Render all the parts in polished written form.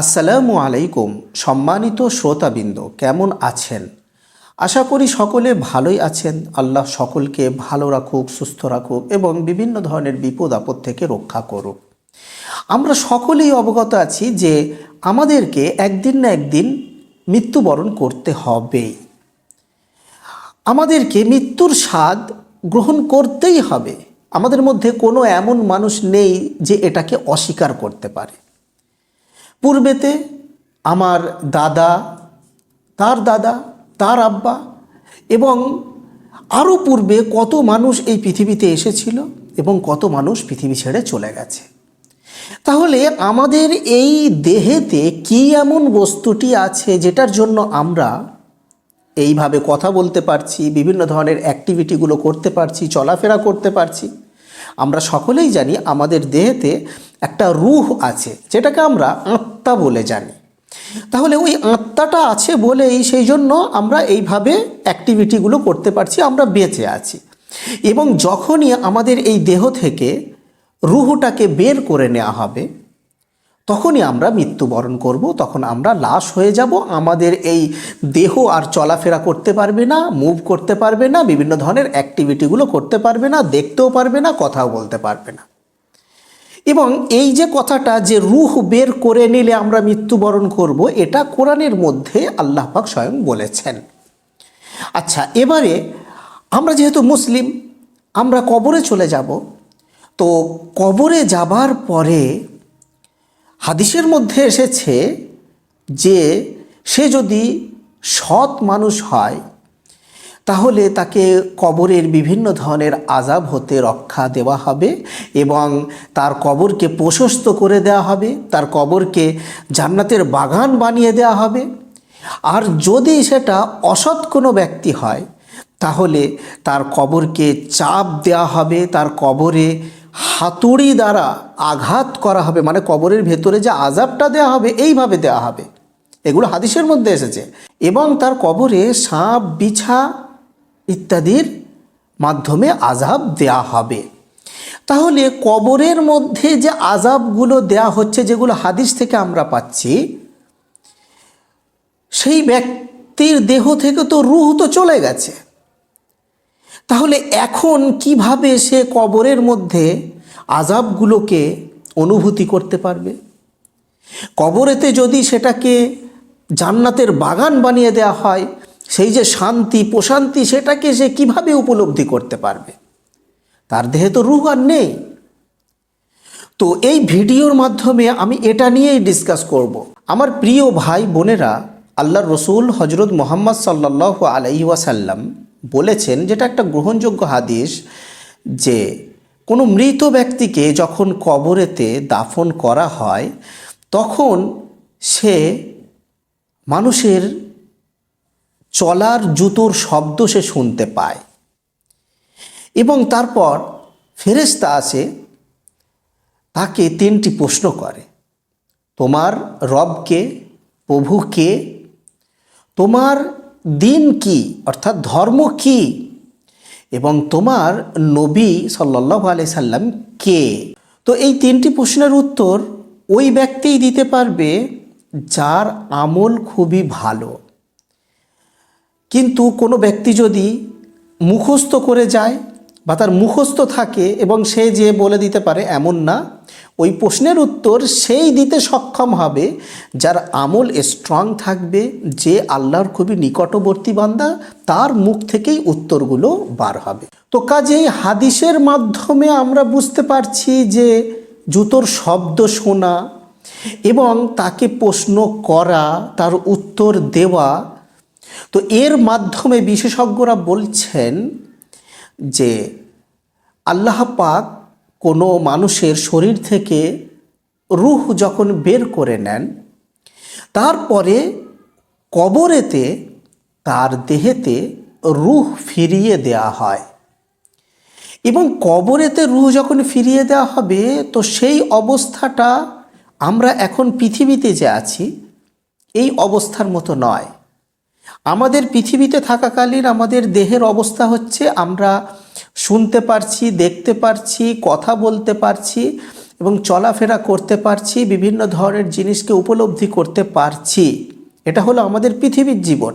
আসসালামু আলাইকুম। সম্মানিত শ্রোতাবৃন্দ, কেমন আছেন? আশা করি সকলে ভালোই আছেন। আল্লাহ সকলকে ভালো রাখুক, সুস্থ রাখুক এবং বিভিন্ন ধরনের বিপদ আপদ থেকে রক্ষা করুক। আমরা সকলেই অবগত আছি যে আমাদেরকে একদিন না একদিন মৃত্যুবরণ করতে হবেই। আমাদেরকে মৃত্যুর স্বাদ গ্রহণ করতেই হবে। আমাদের মধ্যে কোনো এমন মানুষ নেই যে এটাকে অস্বীকার করতে পারে। পূর্বেতে আমার দাদা, তার দাদা, তার আব্বা এবং আরও পূর্বে কত মানুষ এই পৃথিবীতে এসেছিল এবং কত মানুষ পৃথিবী ছেড়ে চলে গেছে। তাহলে আমাদের এই দেহেতে কি এমন বস্তুটি আছে যেটার জন্য আমরা এইভাবে কথা বলতে পারছি, বিভিন্ন ধরনের অ্যাক্টিভিটিগুলো করতে পারছি, চলাফেরা করতে পারছি? আমরা সকলেই জানি আমাদের দেহেতে একটা রূহ আছে, যেটাকে আমরা আত্মা বলে জানি। তাহলে ওই আত্মাটা আছে বলেই সেই জন্য আমরা এইভাবে অ্যাক্টিভিটিগুলো করতে পারছি, আমরা বেঁচে আছি। এবং যখনই আমাদের এই দেহ থেকে রূহটাকে বের করে নেওয়া হবে, তখনই আমরা মৃত্যুবরণ করব। তখন আমরা লাশ হয়ে যাব। আমাদের এই দেহ আর চলাফেরা করতে পারবে না, মুভ করতে পারবে না, বিভিন্ন ধরনের অ্যাক্টিভিটিগুলো করতে পারবে না, দেখতেও পারবে না, কথাও বলতে পারবে না। এবং এই যে কথাটা যে রূহ বের করে নিলে আমরা মৃত্যুবরণ করব, এটা কোরআনের মধ্যে আল্লাহ পাক স্বয়ং বলেছেন। আচ্ছা, এবারে আমরা যেহেতু মুসলিম, আমরা কবরে চলে যাব। তো কবরে যাবার পরে হাদিসের মধ্যে এসেছে যে সে যদি সৎ মানুষ হয় তাহলে তাকে কবরের বিভিন্ন ধরনের আযাব হতে রক্ষা দেওয়া হবে এবং তার কবরকে প্রশস্ত করে দেওয়া হবে, তার কবরকে জান্নাতের বাগান বানিয়ে দেওয়া হবে। আর যদি সেটা অসৎ কোনো ব্যক্তি হয় তাহলে তার কবরকে চাপ দেওয়া হবে, তার কবরে হাতুড়ি দ্বারা আঘাত করা হবে, মানে কবরের ভেতরে যে আযাবটা দেওয়া হবে এইভাবে দেওয়া হবে। এগুলো হাদিসের মধ্যে এসেছে। এবং তার কবরে সাপ, বিছা ইত্যাদির মাধ্যমে আযাব দেওয়া হবে। তাহলে কবরের মধ্যে যে আযাবগুলো দেওয়া হচ্ছে, যেগুলো হাদিস থেকে আমরা পাচ্ছি, সেই ব্যক্তির দেহ থেকে তো রূহ তো চলে গেছে। তাহলে এখন কিভাবে সে কবরের মধ্যে আযাবগুলোকে অনুভূতি করতে পারবে? কবরেতে যদি সেটাকে জান্নাতের বাগান বানিয়ে দেওয়া হয়, সেই যে শান্তি প্রশান্তি, সেটাকে সে কিভাবে উপলব্ধি করতে পারবে? তার দেহে তো রূহ আর নেই। তো এই ভিডিওর মাধ্যমে আমি এটা নিয়েই ডিসকাস করব। আমার প্রিয় ভাই বোনেরা, আল্লাহর রসুল হজরত মুহাম্মদ সাল্লাল্লাহু আলাইহি ওয়াসাল্লাম বলেছেন, যেটা একটা গ্রহণযোগ্য হাদিস, যে কোনো মৃত ব্যক্তিকে যখন কবরেতে দাফন করা হয় তখন সে মানুষের চলার জুতোর শব্দ সে শুনতে পায় এবং তারপর ফেরেশতা আসে, তাকে তিনটি প্রশ্ন করে: তোমার রব কে, প্রভু কে, তোমার দিন কি অর্থাৎ ধর্ম কি, এবং তোমার নবী সাল্লাল্লাহু আলাইহি সাল্লাম কে। তো এই তিনটি প্রশ্নের উত্তর ওই ব্যক্তিই দিতে পারবে যার আমল খুবই ভালো। কিন্তু কোনো ব্যক্তি যদি মুখস্থ করে যায় বা তার মুখস্থ থাকে এবং সে যে বলে দিতে পারে, এমন না। ওই প্রশ্নের উত্তর সেই দিতে সক্ষম হবে যার আমল স্ট্রং থাকবে, যে আল্লাহর খুবই নিকটবর্তী বান্দা, তার মুখ থেকেই উত্তরগুলো বার হবে। তো কাজেই হাদিসের মাধ্যমে আমরা বুঝতে পারছি যে জুতোর শব্দ শোনা এবং তাকে প্রশ্ন করা, তার উত্তর দেওয়া, তো এর মাধ্যমে বিশেষজ্ঞরা বলছেন যে আল্লাহ পাক কোনো মানুষের শরীর থেকে রূহ যখন বের করে নেন, তারপরে কবরেতে তার দেহেতে রূহ ফিরিয়ে দেওয়া হয়। এবং কবরেতে রূহ যখন ফিরিয়ে দেওয়া হবে, তো সেই অবস্থাটা আমরা এখন পৃথিবীতে যে আছি এই অবস্থার মতো নয়। আমাদের পৃথিবীতে থাকাকালীন আমাদের দেহের অবস্থা হচ্ছে আমরা শুনতে পারছি, দেখতে পারছি, কথা বলতে পারছি এবং চলাফেরা করতে পারছি, বিভিন্ন ধরনের জিনিসকে উপলব্ধি করতে পারছি, এটা হলো আমাদের পৃথিবীর জীবন।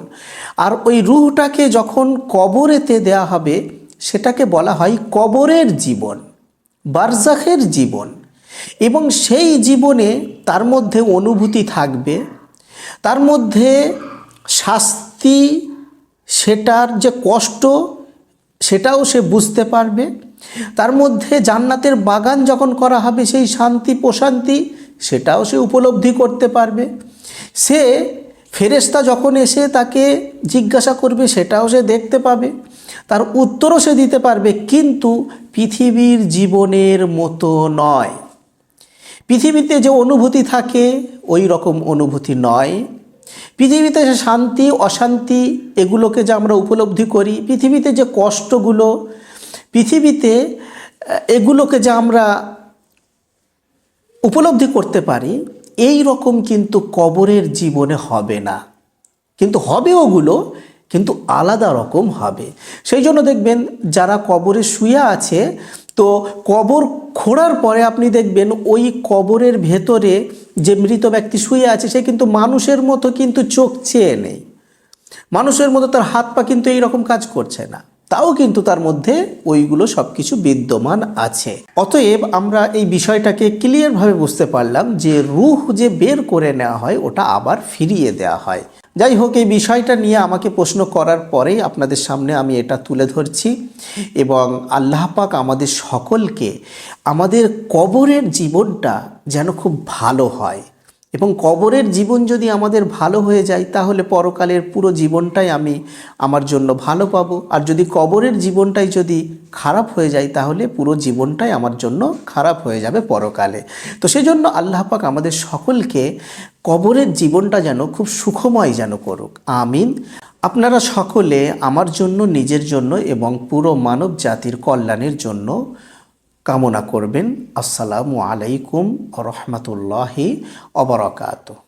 আর ওই রুহটাকে যখন কবরেতে দেয়া হবে সেটাকে বলা হয় কবরের জীবন, বারজাখের জীবন। এবং সেই জীবনে তার মধ্যে অনুভূতি থাকবে, তার মধ্যে শাস্তি, সেটার যে কষ্ট সেটাও সে বুঝতে পারবে। তার মধ্যে জান্নাতের বাগান যখন করা হবে সেই শান্তি প্রশান্তি সেটাও সে উপলব্ধি করতে পারবে। সে ফেরেশতা যখন এসে তাকে জিজ্ঞাসা করবে সেটাও সে দেখতে পাবে, তার উত্তরও সে দিতে পারবে। কিন্তু পৃথিবীর জীবনের মতো নয়। পৃথিবীতে যে অনুভূতি থাকে ওই রকম অনুভূতি নয়। পৃথিবীতে যে শান্তি অশান্তি এগুলোকে যে আমরা উপলব্ধি করি, পৃথিবীতে যে কষ্টগুলো, পৃথিবীতে এগুলোকে যে আমরা উপলব্ধি করতে পারি, এই রকম কিন্তু কবরের জীবনে হবে না। কিন্তু হবে ওগুলো, কিন্তু আলাদা রকম হবে। সেই জন্য দেখবেন যারা কবরে শুয়ে আছে, তো কবর খোঁড়ার পরে আপনি দেখবেন ওই কবরের ভেতরে যে মৃত ব্যক্তি শুয়ে আছে সে কিন্তু মানুষের মতো কিন্তু চোখ চেয়ে নেই, মানুষের মতো তার হাত পা কিন্তু এইরকম কাজ করছে না, তাও কিন্তু তার মধ্যে ওইগুলো সব কিছু বিদ্যমান আছে। অতএব আমরা এই বিষয়টাকে ক্লিয়ারভাবে বুঝতে পারলাম যে রূহ যে বের করে নেওয়া হয় ওটা আবার ফিরিয়ে দেওয়া হয়। যাই হোক, এই বিষয়টা নিয়ে আমাকে প্রশ্ন করার পরেই আপনাদের সামনে আমি এটা তুলে ধরছি। এবং আল্লাহ পাক আমাদের সকলকে আমাদের কবরের জীবনটা যেন খুব ভালো হয়, এবং কবরের জীবন যদি আমাদের ভালো হয়ে যায় তাহলে পরকালের পুরো জীবনটাই আমি আমার জন্য ভালো পাবো। আর যদি কবরের জীবনটাই যদি খারাপ হয়ে যায় তাহলে পুরো জীবনটাই আমার জন্য খারাপ হয়ে যাবে পরকালে। তো সেজন্য আল্লাহ পাক আমাদের সকলকে কবরের জীবনটা যেন খুব সুখময় যেন করুক, আমিন। আপনারা সকলে আমার জন্য, নিজের জন্য এবং পুরো মানব জাতির কল্যাণের জন্য কামনা করবেন। আসসালামু আলাইকুম ওয়া রাহমাতুল্লাহি ওয়া বারাকাতুহু।